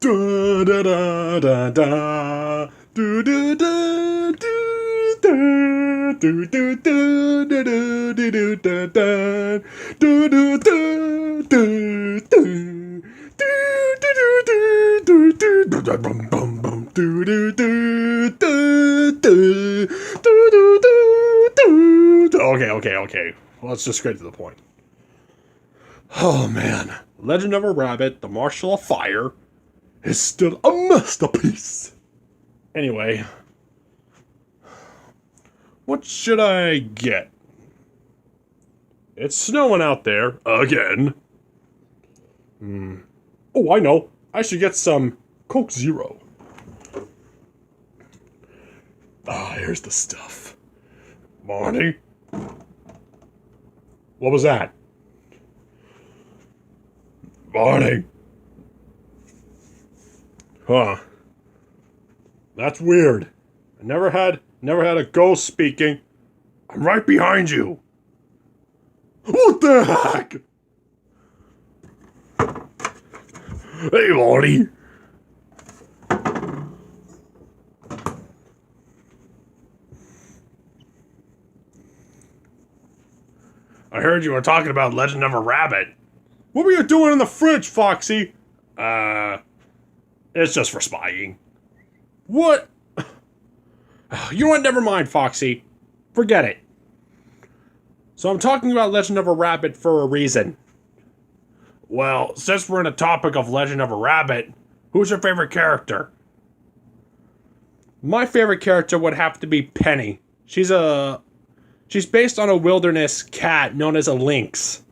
Da da da da da. Do do do do do do do do do do do do da do do do do do. Okay. Let's just get to the point. Oh man, Legend of a Rabbit, The Marshal of Fire, is still a masterpiece. Anyway, what should I get? It's snowing out there again. Oh, I know. I should get some Coke Zero. Here's the stuff. Marty? What was that? Marty? Huh. That's weird. I never had a ghost speaking. I'm right behind you. What the heck? Hey, Marty. I heard you were talking about Legend of a Rabbit. What were you doing in the fridge, Foxy? It's just for spying. What? You know what? Never mind, Foxy. Forget it. So I'm talking about Legend of a Rabbit for a reason. Well, since we're in the topic of Legend of a Rabbit, who's your favorite character? My favorite character would have to be Penny. She's based on a wilderness cat known as a lynx.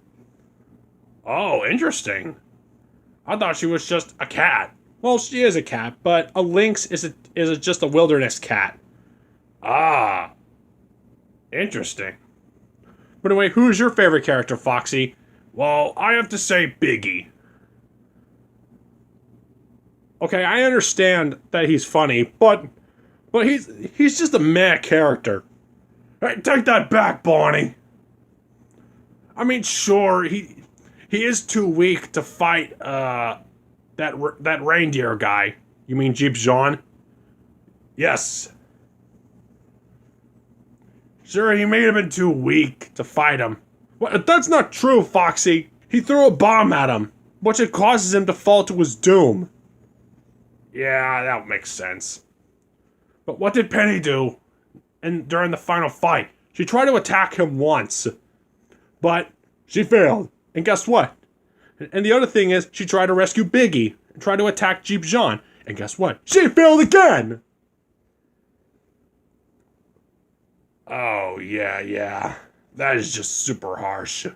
Oh, interesting. I thought she was just a cat. Well, she is a cat, but a lynx is just a wilderness cat. Ah, interesting. But anyway, who's your favorite character, Foxy? Well, I have to say Biggie. Okay, I understand that he's funny, but he's just a meh character. Hey, take that back, Bonnie. I mean, sure, he is too weak to fight that reindeer guy. You mean Jeep Jean? Yes. Sure, he may have been too weak to fight him. Well, that's not true, Foxy. He threw a bomb at him, which it causes him to fall to his doom. Yeah, that makes sense. But what did Penny do during the final fight? She tried to attack him once, but she failed. And guess what? And the other thing is, she tried to rescue Biggie and tried to attack Jeep Jean. And guess what? She failed again! Oh, yeah. That is just super harsh.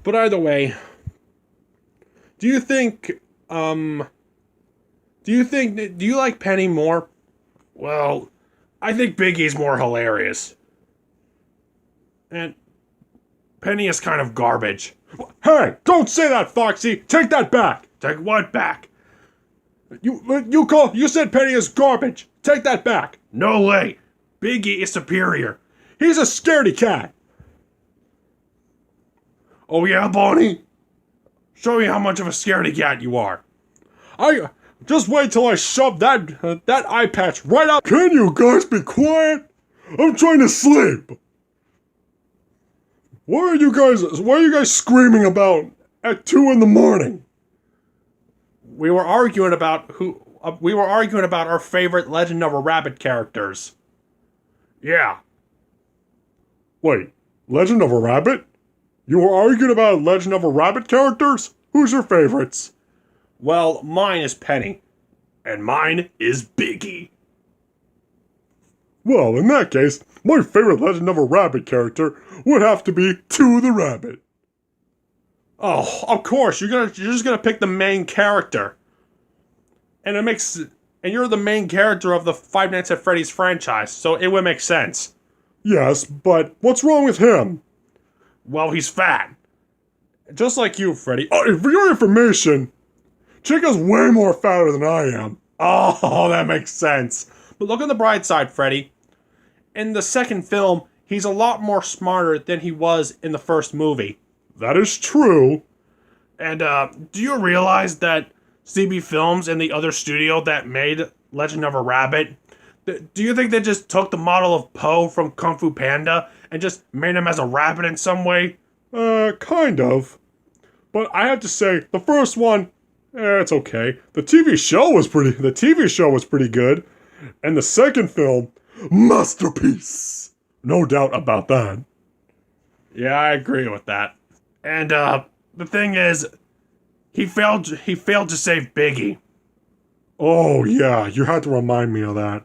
But either way, do you like Penny more? Well, I think Biggie's more hilarious. And Penny is kind of garbage. Hey, don't say that, Foxy! Take that back! Take what back? You said Penny is garbage! Take that back! No way! Biggie is superior. He's a scaredy cat. Oh yeah, Bonnie? Show me how much of a scaredy cat you are. Just wait till I shove that eye patch right up. Can you guys be quiet? I'm trying to sleep. Why are you guys screaming about at 2 a.m? We were arguing about our favorite Legend of a Rabbit characters. Yeah. Wait, Legend of a Rabbit? You were arguing about Legend of a Rabbit characters? Who's your favorites? Well, mine is Penny. And mine is Biggie. Well, in that case, my favorite Legend of a Rabbit character would have to be Two the Rabbit. Oh, of course, you're just gonna pick the main character. And you're the main character of the Five Nights at Freddy's franchise, so it would make sense. Yes, but what's wrong with him? Well, he's fat. Just like you, Freddy. Oh, for your information, Chica's way more fatter than I am. Oh, that makes sense. But look on the bright side, Freddy. In the second film, he's a lot more smarter than he was in the first movie. That is true. And do you realize that CB Films and the other studio that made Legend of a Rabbit, do you think they just took the model of Po from Kung Fu Panda and just made him as a rabbit in some way? Kind of. But I have to say, the first one, it's okay. The TV show was pretty good. And the second film, masterpiece. No doubt about that. Yeah, I agree with that. And the thing is, he failed to save Biggie. Oh yeah, you had to remind me of that.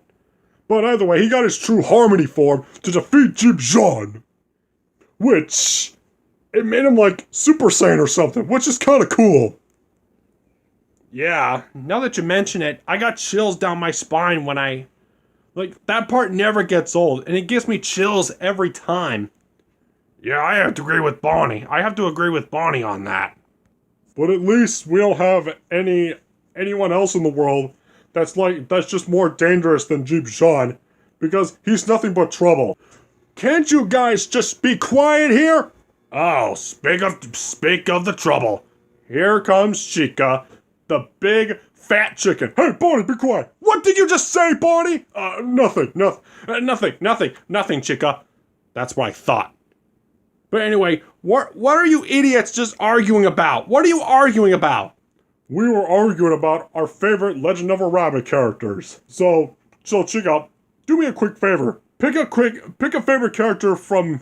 But either way, he got his true harmony form to defeat Jing Jen. Which, it made him like Super Saiyan or something, which is kinda cool. Yeah, now that you mention it, I got chills down my spine when that part never gets old, and it gives me chills every time. Yeah, I have to agree with Bonnie. On that. But at least we don't have anyone else in the world that's just more dangerous than Jeep Sean, because he's nothing but trouble. Can't you guys just be quiet here? Oh, speak of the trouble. Here comes Chica, the big fat chicken. Hey, Bonnie, be quiet. What did you just say, Bonnie? Nothing, Chica. That's what I thought. But anyway, what are you idiots just arguing about? What are you arguing about? We were arguing about our favorite Legend of a Rabbit characters. So Chica, do me a quick favor. Pick a favorite character from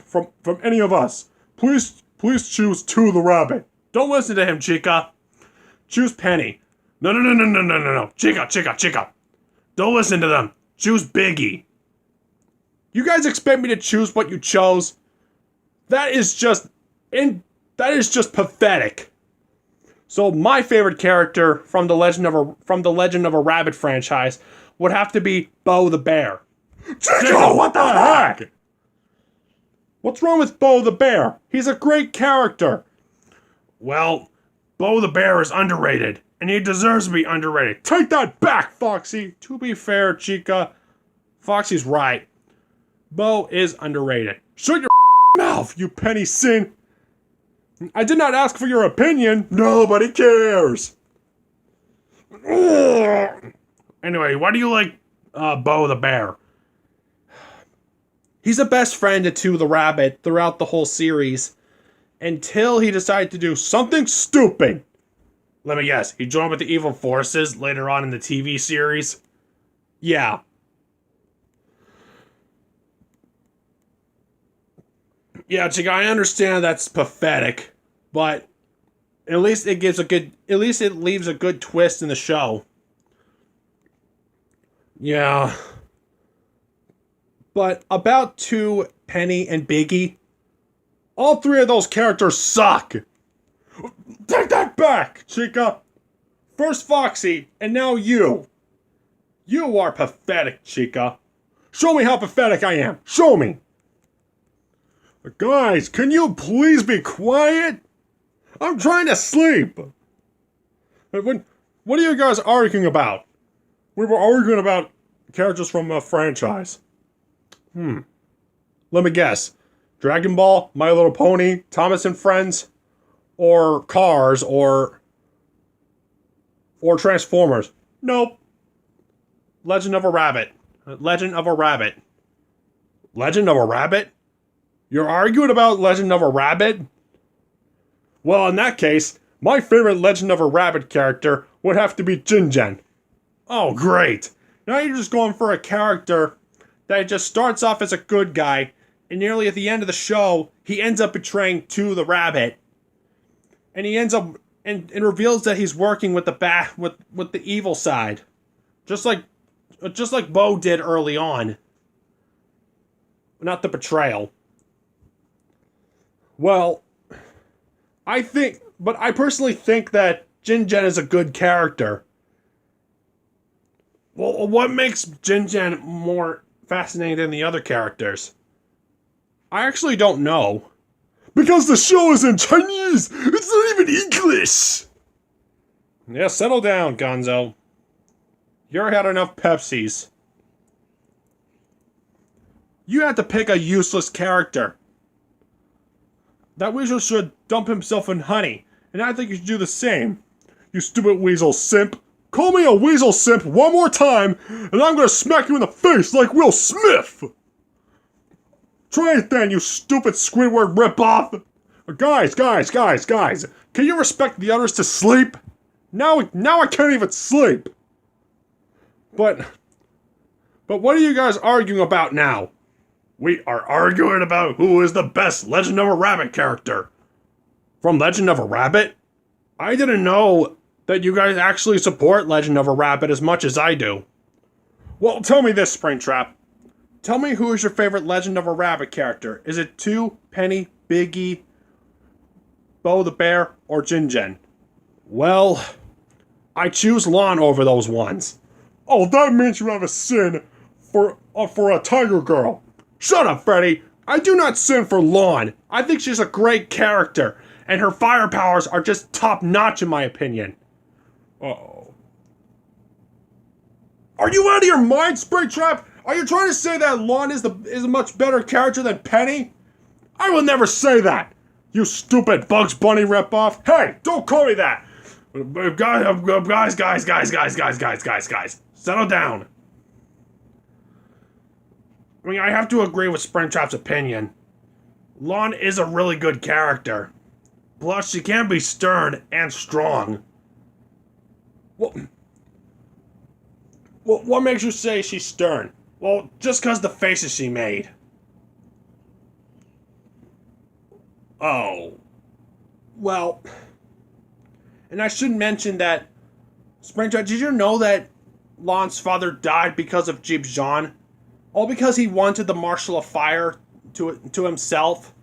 any of us. Please choose To the Rabbit. Don't listen to him, Chica. Choose Penny. No. Chica. Don't listen to them. Choose Biggie. You guys expect me to choose what you chose? That is just pathetic. So my favorite character from the Legend of a Rabbit franchise would have to be Bo the Bear. Chico, what the heck? What's wrong with Bo the Bear? He's a great character. Well, Bo the Bear is underrated, and he deserves to be underrated. Take that back, Foxy. To be fair, Chica, Foxy's right. Bo is underrated. Shut your mouth, you penny sin. I did not ask for your opinion. Nobody cares. Anyway, why do you like Bo the Bear? He's the best friend to the rabbit throughout the whole series, until he decided to do something stupid. Let me guess, he joined with the evil forces later on in the TV series? Yeah. Yeah, Chica, I understand that's pathetic, but at least it leaves a good twist in the show. Yeah. But about to Penny and Biggie, all three of those characters suck. Take that back, Chica. First Foxy, and now you. You are pathetic, Chica. Show me how pathetic I am. Show me. Guys, can you please be quiet? I'm trying to sleep. What are you guys arguing about? We were arguing about characters from a franchise. Let me guess. Dragon Ball, My Little Pony, Thomas and Friends, or Cars, or Transformers. Nope. Legend of a Rabbit. Legend of a Rabbit. Legend of a Rabbit? You're arguing about Legend of a Rabbit? Well, in that case, my favorite Legend of a Rabbit character would have to be Jing Jen. Oh, great. Now you're just going for a character that just starts off as a good guy, and nearly at the end of the show, he ends up betraying To the Rabbit. And he ends up and reveals that he's working with the evil side. Just like Bo did early on. Not the betrayal. Well, I personally think that Jing Jen is a good character. Well, what makes Jing Jen more fascinating than the other characters? I actually don't know. Because the show is in Chinese! It's not even English! Yeah, settle down, Gonzo. You've had enough Pepsis. You had to pick a useless character. That weasel should dump himself in honey and I think you should do the same. You stupid weasel simp. Call me a weasel simp one more time, and I'm gonna smack you in the face like Will Smith! Try it then, you stupid Squidward ripoff! Guys, can you respect the others to sleep? Now I can't even sleep! But what are you guys arguing about now? We are arguing about who is the best Legend of a Rabbit character. From Legend of a Rabbit? I didn't know that you guys actually support Legend of a Rabbit as much as I do. Well, tell me this, Springtrap. Tell me who is your favorite Legend of a Rabbit character. Is it 2, Penny, Biggie, Bo the Bear, or Jing Jen? Well, I choose Lon over those ones. Oh, that means you have a sin for a tiger girl. Shut up, Freddy. I do not sin for Lon. I think she's a great character, and her fire powers are just top-notch in my opinion. Uh-oh. Are you out of your mind, Springtrap? Are you trying to say that Lon is a much better character than Penny? I will never say that. You stupid Bugs Bunny ripoff. Hey, don't call me that. Guys. Settle down. I mean, I have to agree with Springtrap's opinion. Lon is a really good character. Plus, she can be stern and strong. What makes you say she's stern? Well, just because the faces she made. Oh. Well. And I should mention that, Springtrap, did you know that Lon's father died because of Jing Jen? All because he wanted the Marshal of Fire to himself?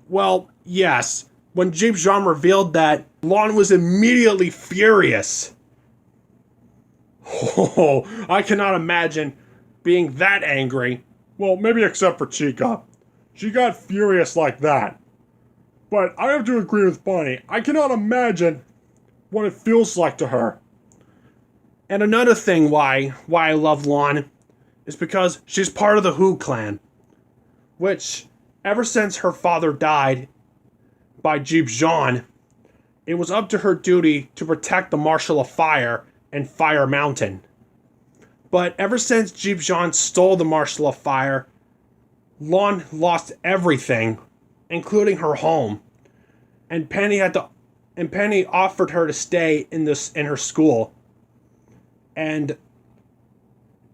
Well, yes. When Jing Jen revealed that, Lon was immediately furious. Oh, I cannot imagine being that angry. Well, maybe except for Chica. She got furious like that. But I have to agree with Bonnie. I cannot imagine what it feels like to her. And another thing why I love Lon is because she's part of the Who clan. Which, ever since her father died by Jing Jen, it was up to her duty to protect the Marshal of Fire and Fire Mountain. But ever since Jing Jen stole the Marshal of Fire, Lon lost everything, including her home. And Penny offered her to stay in her school. And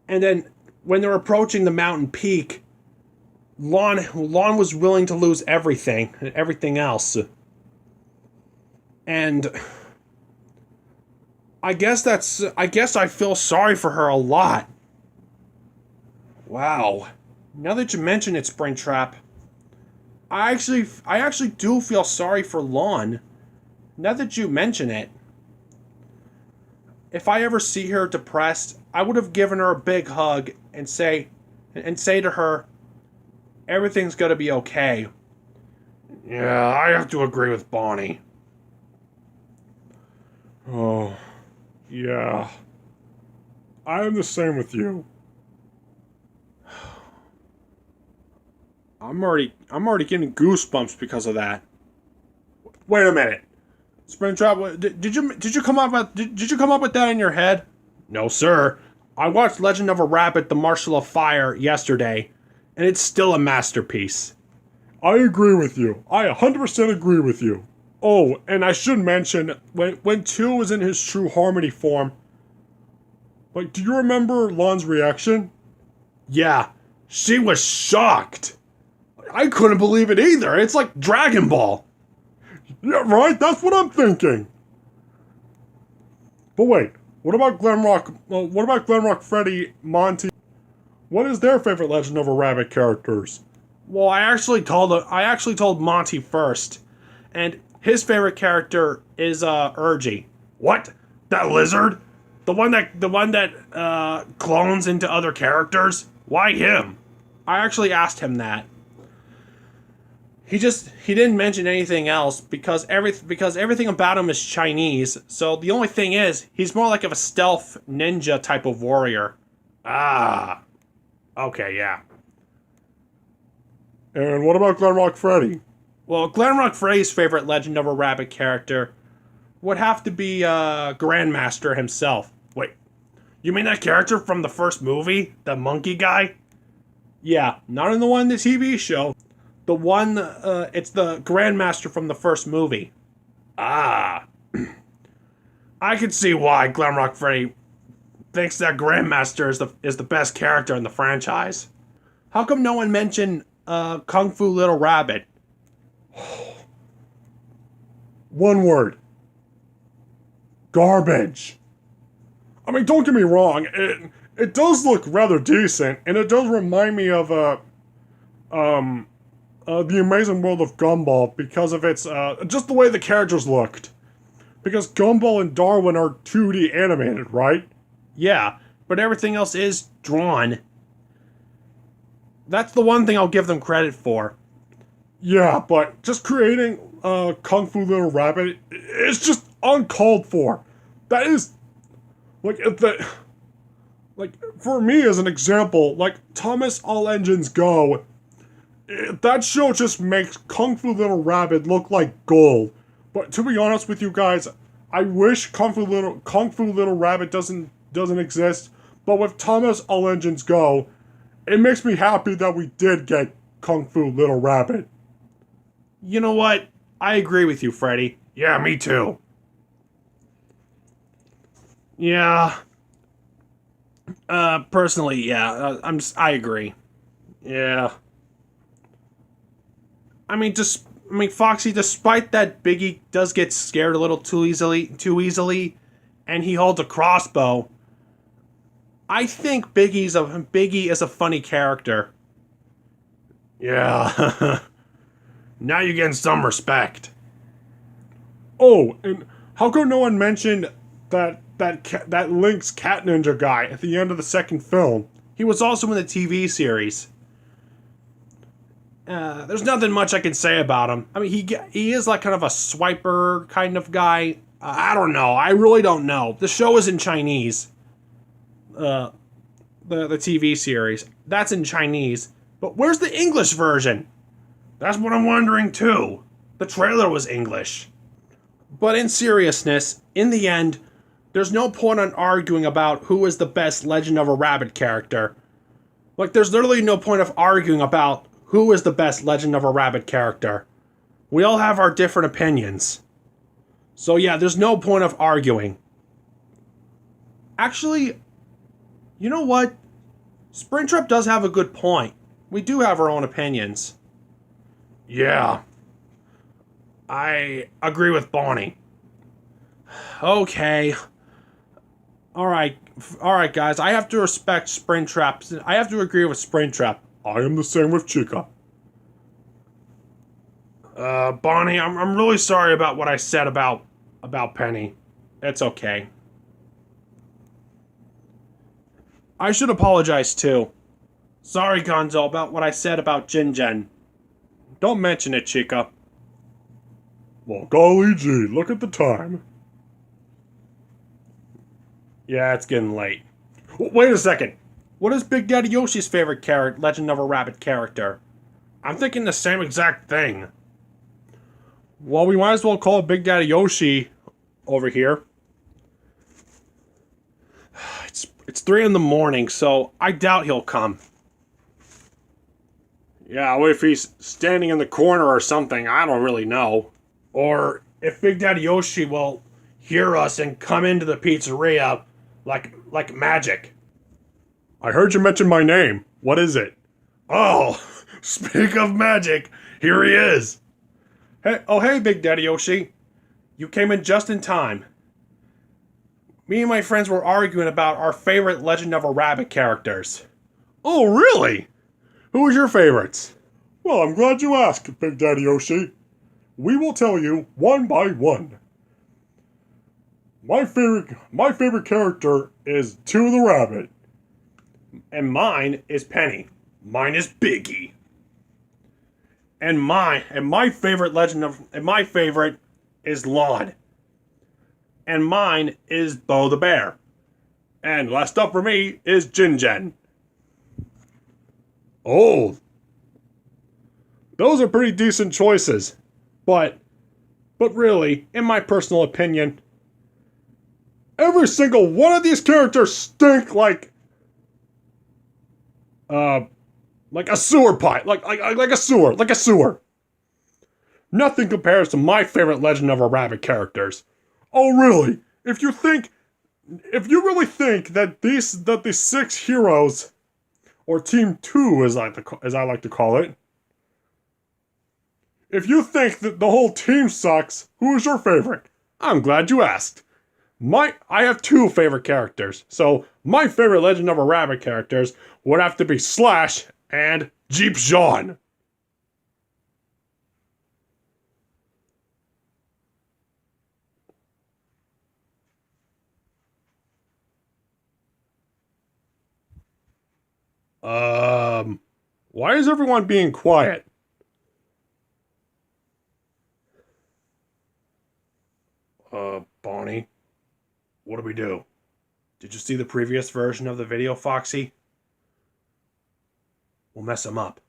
then when they were approaching the mountain peak, Lon was willing to lose everything else. And I guess I feel sorry for her a lot. Wow. Now that you mention it, Springtrap, I actually do feel sorry for Lon. Now that you mention it. If I ever see her depressed, I would have given her a big hug and say to her, everything's gonna be okay. Yeah, I have to agree with Bonnie. Oh, yeah. I am the same with you. I'm already getting goosebumps because of that. Wait a minute. Springtrap, did you come up with that in your head? No, sir. I watched Legend of a Rabbit: The Marshal of Fire yesterday, and it's still a masterpiece. I agree with you. I 100% agree with you. Oh, and I should mention, when 2 was in his true Harmony form, like, do you remember Lon's reaction? Yeah, she was shocked. I couldn't believe it either. It's like Dragon Ball. Yeah, right? That's what I'm thinking. But wait, what about Glenrock, Freddy, Monty? What is their favorite Legend of a Rabbit characters? Well, I actually told Monty first, and his favorite character is Urgy. What? That lizard? The one that clones into other characters? Why him? I actually asked him that. He didn't mention anything else because everything about him is Chinese. So the only thing is, he's more like of a stealth ninja type of warrior. Ah. Okay, yeah. And what about Glenrock Freddy? Well, Glamrock Freddy's favorite Legend of a Rabbit character would have to be Grandmaster himself. Wait, you mean that character from the first movie? The monkey guy? Yeah, not in the one in the TV show. The one, it's the Grandmaster from the first movie. Ah. I can see why Glamrock Freddy thinks that Grandmaster is the best character in the franchise. How come no one mentioned Kung Fu Little Rabbit? One word. Garbage. I mean, don't get me wrong, it does look rather decent, and it does remind me of The Amazing World of Gumball because of its just the way the characters looked. Because Gumball and Darwin are 2D animated, right? Yeah, but everything else is drawn. That's the one thing I'll give them credit for. Yeah, but just creating Kung Fu Little Rabbit is just uncalled for. That is, like, for me as an example, like, Thomas All Engines Go, that show just makes Kung Fu Little Rabbit look like gold. But to be honest with you guys, I wish Kung Fu Little Rabbit doesn't exist. But with Thomas All Engines Go, it makes me happy that we did get Kung Fu Little Rabbit. You know what? I agree with you, Freddy. Yeah, me too. Yeah. Personally, yeah, I agree. Yeah. I mean, Foxy, despite that Biggie does get scared a little too easily, and he holds a crossbow, I think Biggie is a funny character. Yeah. Now you're getting some respect. Oh, and how come no one mentioned that Link's cat ninja guy at the end of the second film? He was also in the TV series. There's nothing much I can say about him. I mean, he is like kind of a swiper kind of guy. I don't know. I really don't know. The show is in Chinese. The TV series. That's in Chinese. But where's the English version? That's what I'm wondering too. The trailer was English. But in seriousness, in the end, there's no point on arguing about who is the best Legend of a Rabbit character. Like, there's literally no point of arguing about who is the best Legend of a Rabbit character. We all have our different opinions. So yeah, there's no point of arguing. Actually, you know what? Springtrap does have a good point. We do have our own opinions. Yeah. I agree with Bonnie. Okay. Alright, guys. I have to respect Springtrap. I have to agree with Springtrap. I am the same with Chica. Bonnie, I'm really sorry about what I said about Penny. It's okay. I should apologize too. Sorry, Gonzo, about what I said about Jing Jen. Don't mention it, Chica. Well, golly gee, look at the time. Yeah, it's getting late. Wait a second. What is Big Daddy Yoshi's favorite Legend of a Rabbit character? I'm thinking the same exact thing. Well, we might as well call Big Daddy Yoshi over here. It's 3 in the morning, so I doubt he'll come. Yeah, what if he's standing in the corner or something? I don't really know. Or if Big Daddy Yoshi will hear us and come into the pizzeria like magic. I heard you mention my name. What is it? Oh, speak of magic, here he is. Hey, Big Daddy Yoshi. You came in just in time. Me and my friends were arguing about our favorite Legend of a Rabbit characters. Oh, really? Who are your favorites? Well, I'm glad you asked, Big Daddy Yoshi. We will tell you one by one. My favorite character is Two the Rabbit. And mine is Penny. Mine is Biggie. And my favorite is Lon. And mine is Bo the Bear. And last up for me is Jing Jen. Oh. those are pretty decent choices. But really, in my personal opinion, every single one of these characters stink like a sewer pipe, like a sewer. Nothing compares to my favorite Legend of a Rabbit characters. Oh really? If you really think that the 6 heroes, or Team 2 as I like to call it, if you think that the whole team sucks, who is your favorite? I'm glad you asked. I have 2 favorite characters, so my favorite Legend of a Rabbit characters would have to be Slash and Jeep Jean. Why is everyone being quiet? Bonnie, what do we do? Did you see the previous version of the video, Foxy? We'll mess him up.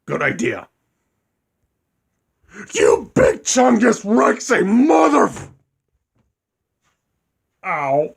Good idea. You big chungus Rexy mother... Ow.